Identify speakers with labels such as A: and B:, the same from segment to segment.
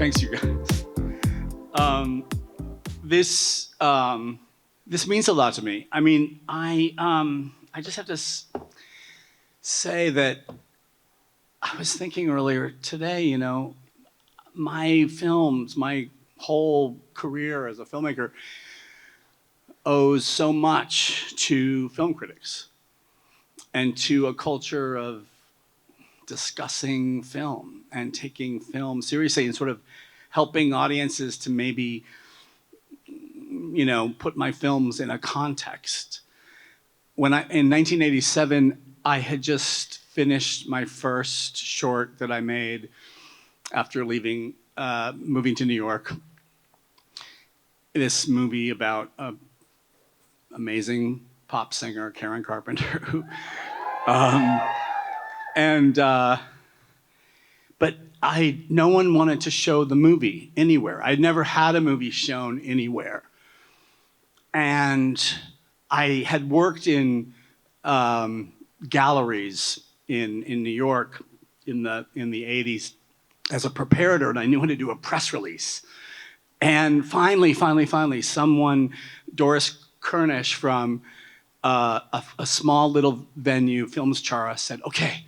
A: Thanks, you guys. This means a lot to me. I mean, I just have to say that I was thinking earlier today, you know, my films, my whole career as a filmmaker owes so much to film critics and to a culture of discussing film and taking film seriously and sort of helping audiences to maybe, you know, put my films in a context. In 1987, I had just finished my first short that I made after leaving, moving to New York. This movie about an amazing pop singer, Karen Carpenter, who, but no one wanted to show the movie anywhere. I'd never had a movie shown anywhere. And I had worked in galleries in New York in the 80s as a preparator, and I knew how to do a press release. And finally, someone, Doris Kernish from a small little venue, Films Chara, said, okay,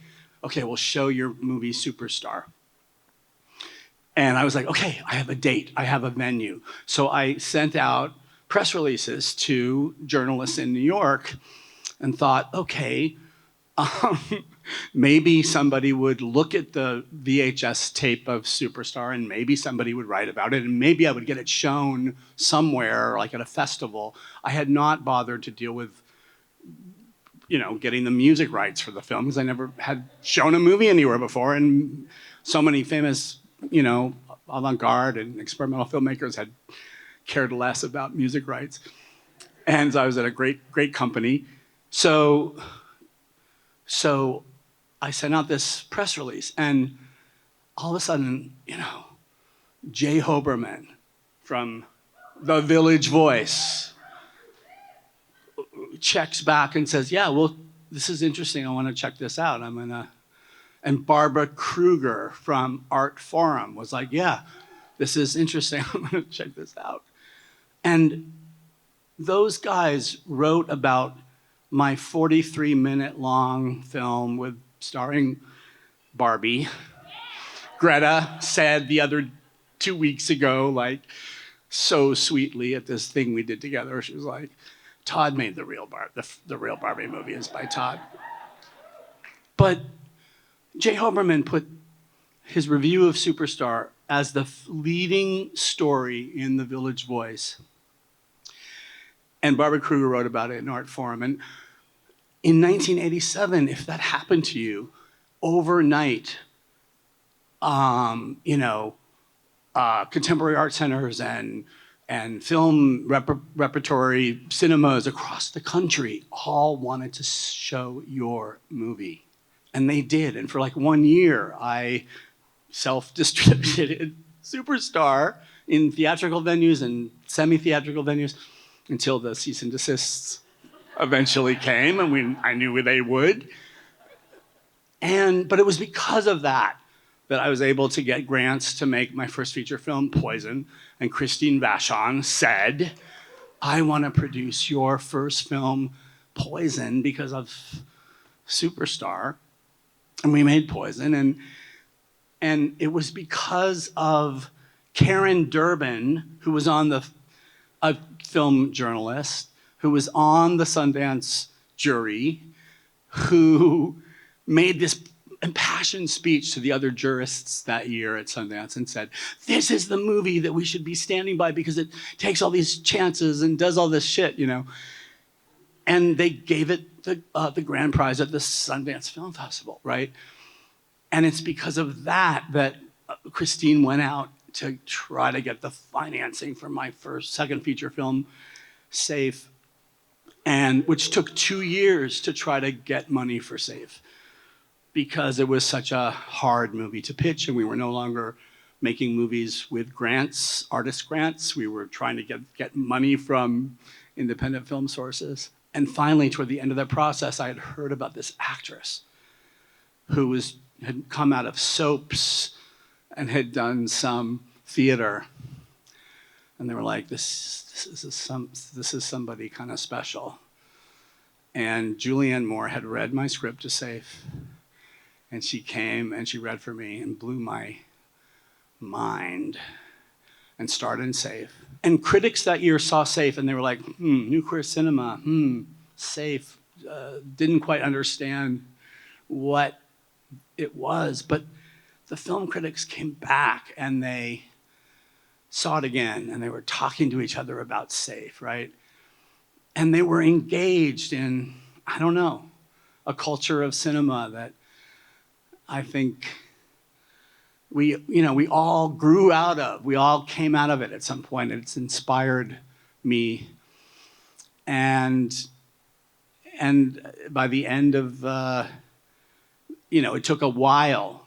A: we'll show your movie Superstar. And I was like, okay, I have a date, I have a venue. So I sent out press releases to journalists in New York and thought, okay, maybe somebody would look at the VHS tape of Superstar and maybe somebody would write about it and maybe I would get it shown somewhere, like at a festival. I had not bothered to deal with, you know, getting the music rights for the film because I never had shown a movie anywhere before, and so many famous, you know, avant-garde and experimental filmmakers had cared less about music rights. And I was at a great company. So I sent out this press release, and all of a sudden, you know, Jay Hoberman from The Village Voice checks back and says, yeah, well, this is interesting. I want to check this out. And Barbara Kruger from Art Forum was like, yeah, this is interesting. I'm going to check this out. And those guys wrote about my 43-minute long film starring Barbie. Greta said the other 2 weeks ago, like, so sweetly at this thing we did together, she was like, Todd made the real Barbie movie is by Todd. But Jay Hoberman put his review of Superstar as the leading story in The Village Voice. And Barbara Kruger wrote about it in Art Forum. And in 1987, if that happened to you overnight, you know, contemporary art centers and film repertory cinemas across the country all wanted to show your movie. And they did. And for like 1 year, I self-distributed Superstar in theatrical venues and semi-theatrical venues until the cease and desists eventually came, and I knew they would. But it was because of that I was able to get grants to make my first feature film, Poison. And Christine Vachon said, I want to produce your first film, Poison, because of Superstar. And we made Poison. And it was because of Karen Durbin, who was a film journalist, who was on the Sundance jury, who made this impassioned speech to the other jurists that year at Sundance and said, this is the movie that we should be standing by because it takes all these chances and does all this shit, you know. And they gave it the grand prize at the Sundance Film Festival, right? And it's because of that Christine went out to try to get the financing for my second feature film, Safe, and which took 2 years to try to get money for Safe, because it was such a hard movie to pitch, and we were no longer making movies with grants, artist grants. We were trying to get money from independent film sources. And finally, toward the end of that process, I had heard about this actress who had come out of soaps and had done some theater. And they were like, this is somebody kind of special. And Julianne Moore had read my script to Safe. And she came and she read for me and blew my mind and starred in Safe. And critics that year saw Safe and they were like, new queer cinema, Safe. Didn't quite understand what it was. But the film critics came back and they saw it again and they were talking to each other about Safe, right? And they were engaged in, I don't know, a culture of cinema that I think we all grew out of. We all came out of it at some point. It's inspired me. And by the end of, it took a while,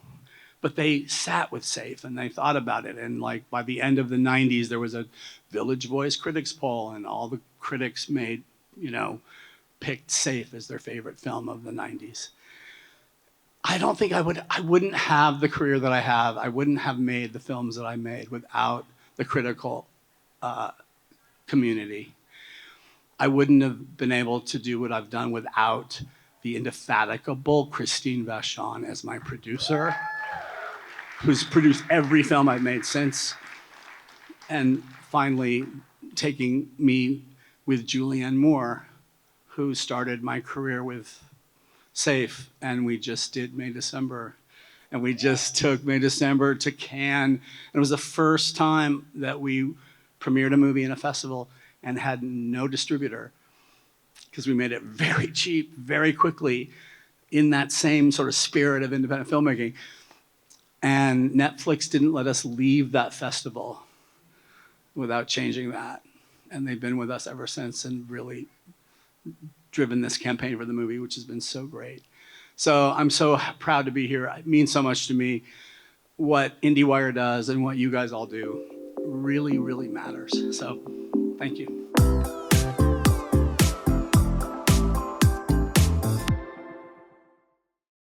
A: but they sat with Safe and they thought about it. And like by the end of the 90s, there was a Village Voice critics poll and all the critics picked Safe as their favorite film of the 90s. I don't think I wouldn't have the career that I have. I wouldn't have made the films that I made without the critical community. I wouldn't have been able to do what I've done without the indefatigable Christine Vachon as my producer, who's produced every film I've made since, and finally taking me with Julianne Moore, who started my career with Safe, and we just did May December, and we just took May December to Cannes, and it was the first time that we premiered a movie in a festival and had no distributor, because we made it very cheap, very quickly, in that same sort of spirit of independent filmmaking. And Netflix didn't let us leave that festival without changing that. And they've been with us ever since and really driven this campaign for the movie, which has been so great. So I'm so proud to be here. It means so much to me. What IndieWire does and what you guys all do really, really matters. So thank you.